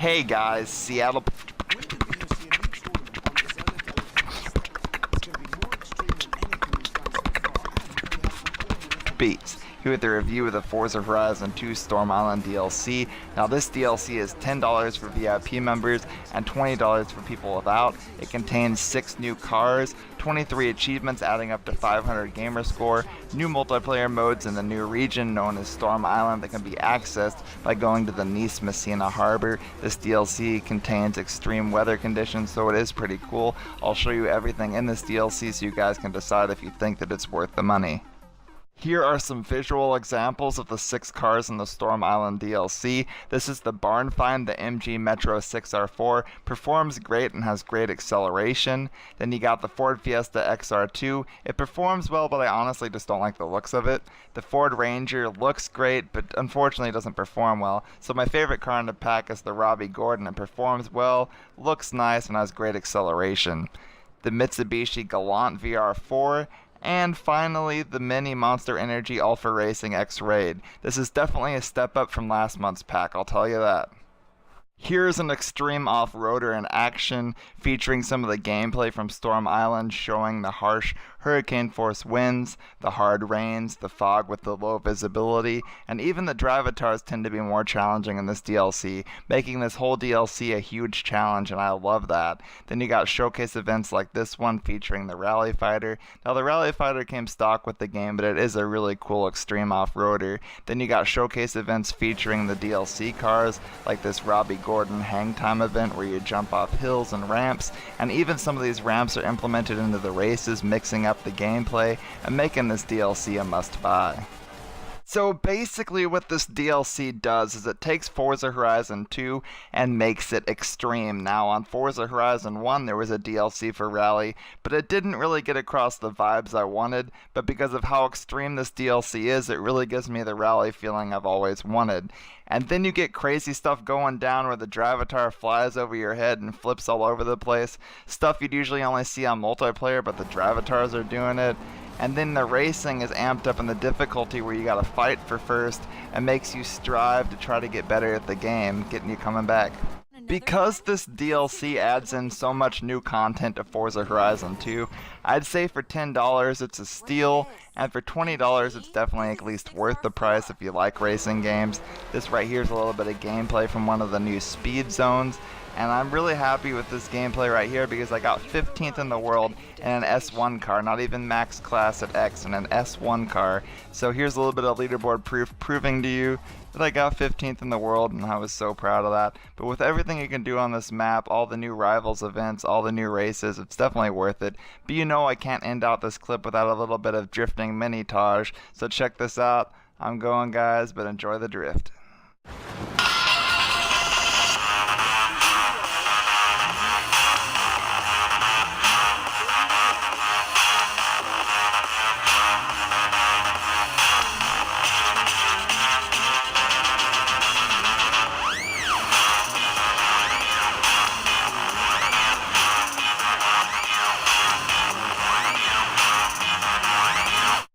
Hey guys, Seattle When did you see a new tournament on the SeattleBeats? It's going to be more extreme than anything we've done so far, and we have some all-new Beats here with a review of the Forza Horizon 2 Storm Island DLC. Now this DLC is $10 for VIP members and $20 for people without. It contains 6 new cars, 23 achievements adding up to 500 gamer score, new multiplayer modes in the new region known as Storm Island that can be accessed by going to the Nice Messina Harbor. This DLC contains extreme weather conditions, so it is pretty cool. I'll show you everything in this DLC so you guys can decide if you think that it's worth the money. Here are some visual examples of the 6 cars in the Storm Island DLC. This is the barn find, the MG Metro 6R4, performs great and has great acceleration. Then you got the Ford Fiesta XR2. It performs well, but I honestly just don't like the looks of it. The Ford Ranger looks great, but unfortunately doesn't perform well. So my favorite car in the pack is the Robbie Gordon. It performs well, looks nice, and has great acceleration. The Mitsubishi Galant VR4, and finally, the Mini Monster Energy Ultra Racing X-Raid. This is definitely a step up from last month's pack, I'll tell you that. Here's an extreme off-roader in action, featuring some of the gameplay from Storm Island, showing the harsh hurricane force winds, the hard rains, the fog with the low visibility, and even the drivatars tend to be more challenging in this DLC, making this whole DLC a huge challenge, and I love that. Then you got showcase events like this one featuring the Rally Fighter. Now the Rally Fighter came stock with the game, but it is a really cool extreme off-roader. Then you got showcase events featuring the DLC cars, like this Robbie Gordon hang time event where you jump off hills and ramps, and even some of these ramps are implemented into the races, mixing up the gameplay and making this DLC a must-buy. So basically what this DLC does is it takes Forza Horizon 2 and makes it extreme. Now on Forza Horizon 1 there was a DLC for Rally, but it didn't really get across the vibes I wanted, but because of how extreme this DLC is, it really gives me the Rally feeling I've always wanted. And then you get crazy stuff going down where the Drivatar flies over your head and flips all over the place. Stuff you'd usually only see on multiplayer, but the Drivatars are doing it. And then the racing is amped up in the difficulty where you gotta fight for first and makes you strive to try to get better at the game, getting you coming back. Because this DLC adds in so much new content to Forza Horizon 2, I'd say for $10 it's a steal, and for $20 it's definitely at least worth the price if you like racing games. This right here is a little bit of gameplay from one of the new speed zones, and I'm really happy with this gameplay right here because I got 15th in the world in an S1 car, not even max class at X, in an S1 car. So here's a little bit of leaderboard proof proving to you that I got 15th in the world, and I was so proud of that. But with everything you can do on this map, all the new Rivals events, all the new races, it's definitely worth it. But you know I can't end out this clip without a little bit of drifting mini-tage, so check this out. I'm going, guys, but enjoy the drift.